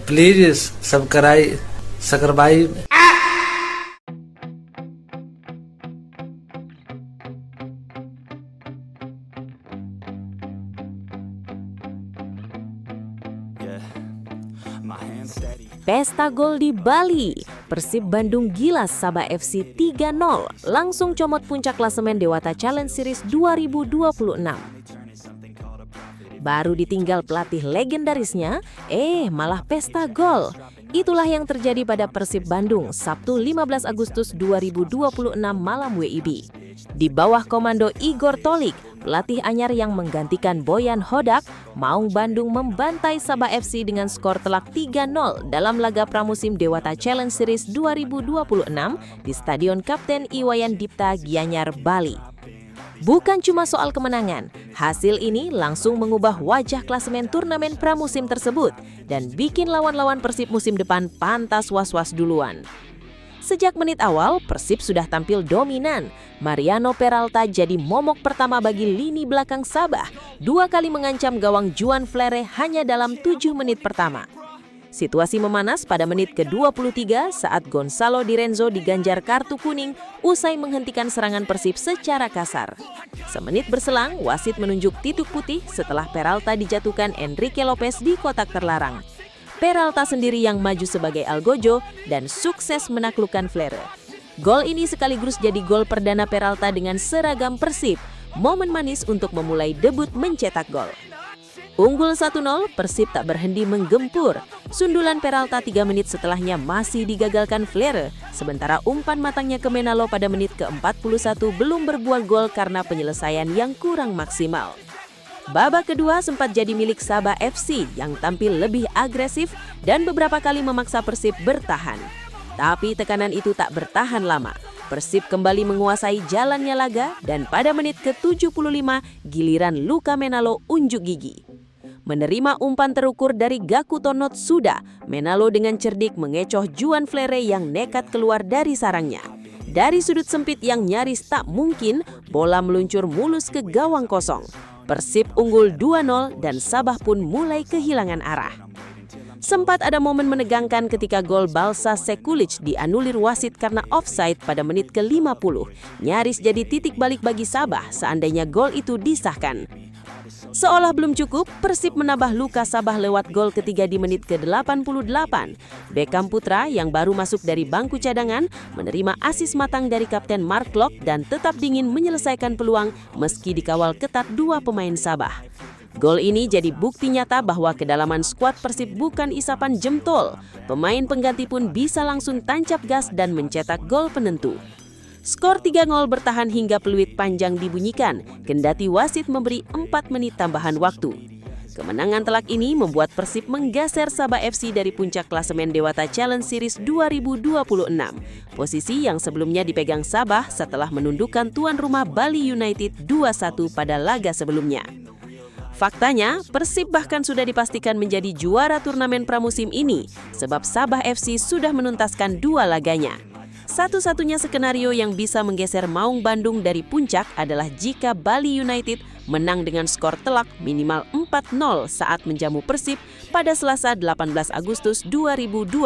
Please subscribe. Pesta gol di Bali, Persib Bandung gilas Sabah FC 3-0, langsung comot puncak klasemen Dewata Challenge Series 2026. Baru ditinggal pelatih legendarisnya, malah pesta gol. Itulah yang terjadi pada Persib Bandung Sabtu 15 Agustus 2026 malam WIB. Di bawah komando Igor Tolik, pelatih anyar yang menggantikan Boyan Hodak, Maung Bandung membantai Sabah FC dengan skor telak 3-0 dalam laga pramusim Dewata Challenge Series 2026 di Stadion Kapten Iwayan Dipta, Gianyar, Bali. Bukan cuma soal kemenangan, hasil ini langsung mengubah wajah klasemen turnamen pramusim tersebut dan bikin lawan-lawan Persib musim depan pantas was-was duluan. Sejak menit awal, Persib sudah tampil dominan. Mariano Peralta jadi momok pertama bagi lini belakang Sabah, 2 kali mengancam gawang Juan Flere hanya dalam 7 menit pertama. Situasi memanas pada menit ke-23 saat Gonzalo Di Renzo diganjar kartu kuning usai menghentikan serangan Persib secara kasar. Semenit berselang, wasit menunjuk titik putih setelah Peralta dijatuhkan Enrique Lopez di kotak terlarang. Peralta sendiri yang maju sebagai algojo dan sukses menaklukkan Flere. Gol ini sekaligus jadi gol perdana Peralta dengan seragam Persib, momen manis untuk memulai debut mencetak gol. Unggul 1-0, Persib tak berhenti menggempur. Sundulan Peralta 3 menit setelahnya masih digagalkan Flere, sementara umpan matangnya ke Menalo pada menit ke-41 belum berbuah gol karena penyelesaian yang kurang maksimal. Babak kedua sempat jadi milik Sabah FC yang tampil lebih agresif dan beberapa kali memaksa Persib bertahan. Tapi tekanan itu tak bertahan lama. Persib kembali menguasai jalannya laga dan pada menit ke-75 giliran Luka Menalo unjuk gigi. Menerima umpan terukur dari Gakuto Notsuda, Menalo dengan cerdik mengecoh Juan Flere yang nekat keluar dari sarangnya. Dari sudut sempit yang nyaris tak mungkin, bola meluncur mulus ke gawang kosong. Persib unggul 2-0 dan Sabah pun mulai kehilangan arah. Sempat ada momen menegangkan ketika gol Balsa Sekulic dianulir wasit karena offside pada menit ke-50. Nyaris jadi titik balik bagi Sabah seandainya gol itu disahkan. Seolah belum cukup, Persib menambah luka Sabah lewat gol ketiga di menit ke-88. Beckham Putra yang baru masuk dari bangku cadangan menerima asis matang dari Kapten Mark Klok dan tetap dingin menyelesaikan peluang meski dikawal ketat 2 pemain Sabah. Gol ini jadi bukti nyata bahwa kedalaman skuad Persib bukan isapan jempol. Pemain pengganti pun bisa langsung tancap gas dan mencetak gol penentu. Skor 3-0 bertahan hingga peluit panjang dibunyikan, kendati wasit memberi 4 menit tambahan waktu. Kemenangan telak ini membuat Persib menggeser Sabah FC dari puncak klasemen Dewata Challenge Series 2026. Posisi yang sebelumnya dipegang Sabah setelah menundukkan tuan rumah Bali United 2-1 pada laga sebelumnya. Faktanya, Persib bahkan sudah dipastikan menjadi juara turnamen pramusim ini, sebab Sabah FC sudah menuntaskan 2 laganya. Satu-satunya skenario yang bisa menggeser Maung Bandung dari puncak adalah jika Bali United menang dengan skor telak minimal 4-0 saat menjamu Persib pada Selasa 18 Agustus 2026.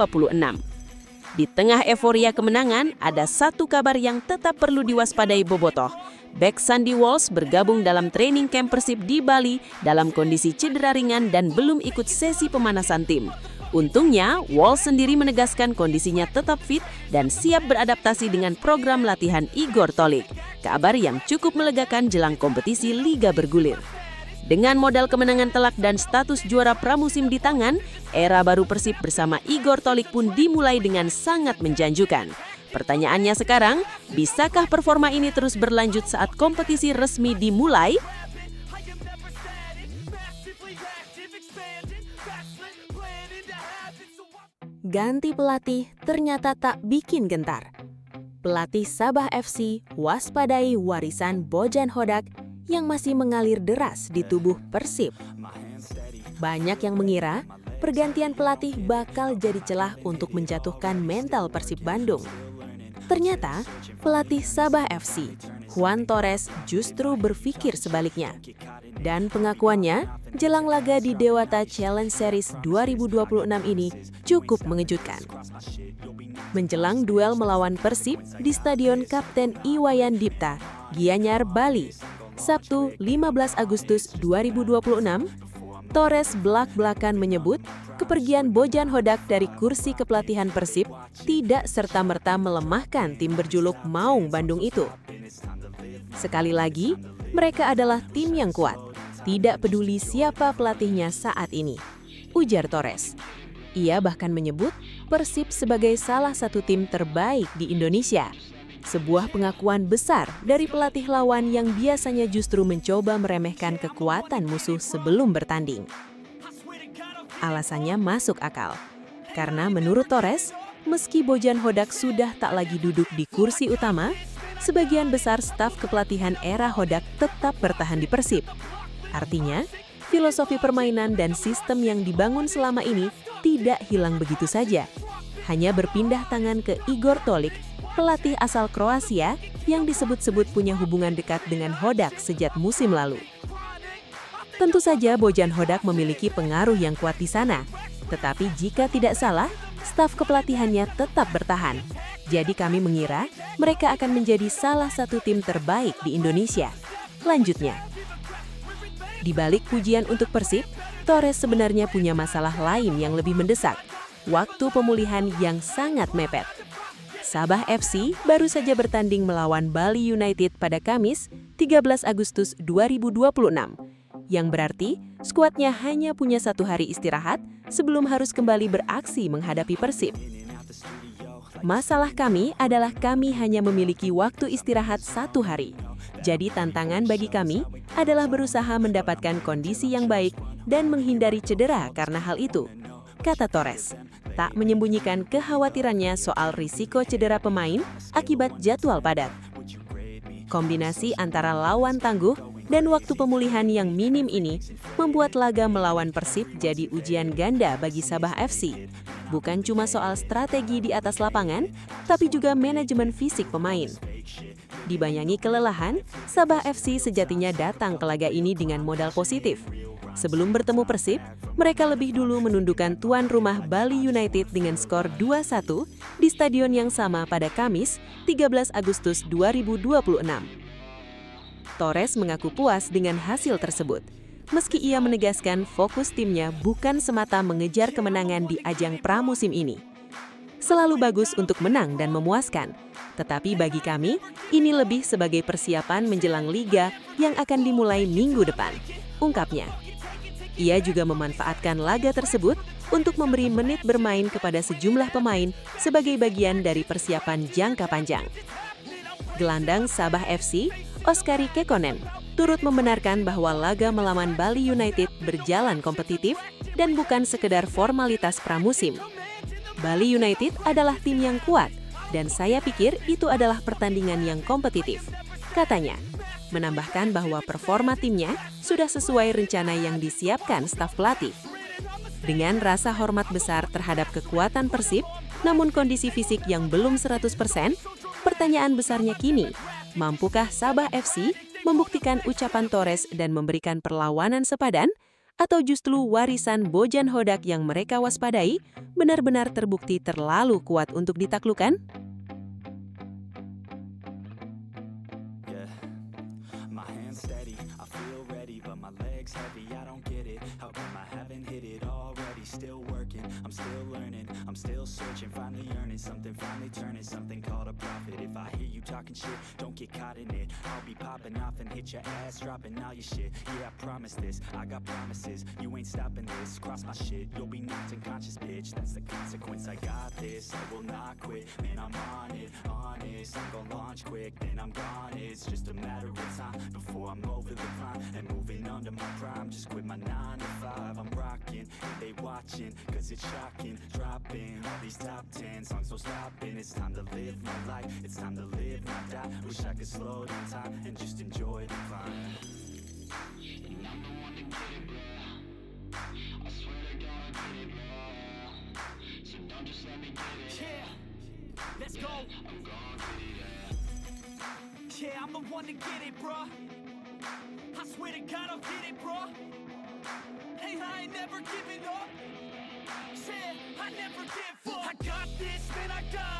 Di tengah euforia kemenangan, ada satu kabar yang tetap perlu diwaspadai bobotoh. Bek Sandy Walsh bergabung dalam training camp Persib di Bali dalam kondisi cedera ringan dan belum ikut sesi pemanasan tim. Untungnya, Walsh sendiri menegaskan kondisinya tetap fit dan siap beradaptasi dengan program latihan Igor Tolik. Kabar yang cukup melegakan jelang kompetisi Liga bergulir. Dengan modal kemenangan telak dan status juara pramusim di tangan, era baru Persib bersama Igor Tolik pun dimulai dengan sangat menjanjikan. Pertanyaannya sekarang, bisakah performa ini terus berlanjut saat kompetisi resmi dimulai? Ganti pelatih ternyata tak bikin gentar. Pelatih Sabah FC waspadai warisan Bojan Hodak yang masih mengalir deras di tubuh Persib. Banyak yang mengira pergantian pelatih bakal jadi celah untuk menjatuhkan mental Persib Bandung. Ternyata, pelatih Sabah FC, Juan Torres, justru berpikir sebaliknya. Dan pengakuannya, jelang laga di Dewata Challenge Series 2026 ini cukup mengejutkan. Menjelang duel melawan Persib di Stadion Kapten Iwayan Dipta, Gianyar, Bali, Sabtu 15 Agustus 2026, Torres belak-belakan menyebut kepergian Bojan Hodak dari kursi kepelatihan Persib tidak serta-merta melemahkan tim berjuluk Maung Bandung itu. Sekali lagi, mereka adalah tim yang kuat, tidak peduli siapa pelatihnya saat ini, ujar Torres. Ia bahkan menyebut Persib sebagai salah satu tim terbaik di Indonesia. Sebuah pengakuan besar dari pelatih lawan yang biasanya justru mencoba meremehkan kekuatan musuh sebelum bertanding. Alasannya masuk akal, karena menurut Torres, meski Bojan Hodak sudah tak lagi duduk di kursi utama, sebagian besar staf kepelatihan era Hodak tetap bertahan di Persib. Artinya, filosofi permainan dan sistem yang dibangun selama ini tidak hilang begitu saja. Hanya berpindah tangan ke Igor Tolik, pelatih asal Kroasia yang disebut-sebut punya hubungan dekat dengan Hodak sejak musim lalu. Tentu saja Bojan Hodak memiliki pengaruh yang kuat di sana, tetapi jika tidak salah, staf kepelatihannya tetap bertahan. Jadi kami mengira mereka akan menjadi salah satu tim terbaik di Indonesia. Lanjutnya, di balik pujian untuk Persib, Torres sebenarnya punya masalah lain yang lebih mendesak, waktu pemulihan yang sangat mepet. Sabah FC baru saja bertanding melawan Bali United pada Kamis 13 Agustus 2026, yang berarti skuadnya hanya punya 1 hari istirahat sebelum harus kembali beraksi menghadapi Persib. Masalah kami adalah kami hanya memiliki waktu istirahat 1 hari. Jadi tantangan bagi kami adalah berusaha mendapatkan kondisi yang baik dan menghindari cedera karena hal itu, kata Torres, tak menyembunyikan kekhawatirannya soal risiko cedera pemain akibat jadwal padat. Kombinasi antara lawan tangguh dan waktu pemulihan yang minim ini membuat laga melawan Persib jadi ujian ganda bagi Sabah FC. Bukan cuma soal strategi di atas lapangan, tapi juga manajemen fisik pemain. Dibayangi kelelahan, Sabah FC sejatinya datang ke laga ini dengan modal positif. Sebelum bertemu Persib, mereka lebih dulu menundukkan tuan rumah Bali United dengan skor 2-1 di stadion yang sama pada Kamis, 13 Agustus 2026. Torres mengaku puas dengan hasil tersebut, meski ia menegaskan fokus timnya bukan semata mengejar kemenangan di ajang pramusim ini. Selalu bagus untuk menang dan memuaskan, tetapi bagi kami, ini lebih sebagai persiapan menjelang liga yang akan dimulai minggu depan, ungkapnya. Ia juga memanfaatkan laga tersebut untuk memberi menit bermain kepada sejumlah pemain sebagai bagian dari persiapan jangka panjang. Gelandang Sabah FC, Oskari Kekkonen, turut membenarkan bahwa laga melawan Bali United berjalan kompetitif dan bukan sekedar formalitas pramusim. Bali United adalah tim yang kuat, dan saya pikir itu adalah pertandingan yang kompetitif, katanya. Menambahkan bahwa performa timnya sudah sesuai rencana yang disiapkan staf pelatih. Dengan rasa hormat besar terhadap kekuatan Persib, namun kondisi fisik yang belum 100%, pertanyaan besarnya kini, mampukah Sabah FC membuktikan ucapan Torres dan memberikan perlawanan sepadan, atau justru warisan Bojan Hodak yang mereka waspadai benar-benar terbukti terlalu kuat untuk ditaklukkan? Steady, I feel ready, but my legs heavy, I don't get it. How come I haven't hit it already? Still working, I'm still learning, I'm still searching, finally earning something, finally turning something called a profit. If I hear you talking shit, don't get caught in it. I'll be popping off and hit your ass, dropping all your shit. Yeah, I promise this, I got promises, you ain't stopping this. Cross my shit, you'll be knocked unconscious, bitch. That's the consequence, I got this, I will not quit. Man, I'm on it, honest, I'm gonna launch quick, then I'm gone. It's just a matter of time before I'm over the climb and moving under my prime. Just quit my 9 to 5, I'm rocking, and they watching, cause it's shocking. Dropping all these top 10 songs, so stopping. It's time to live my life, it's time to live, not die. Wish I could slow down time and just enjoy the climb. And I'm the one to get it, bro. I swear to God I get it, bro. So don't just let me get it. Yeah. Let's go. Yeah, I'm the one to get it, bruh. I swear to God I'll get it, bruh. Hey, I ain't never giving up. Yeah, I never give up. I got this, man, I got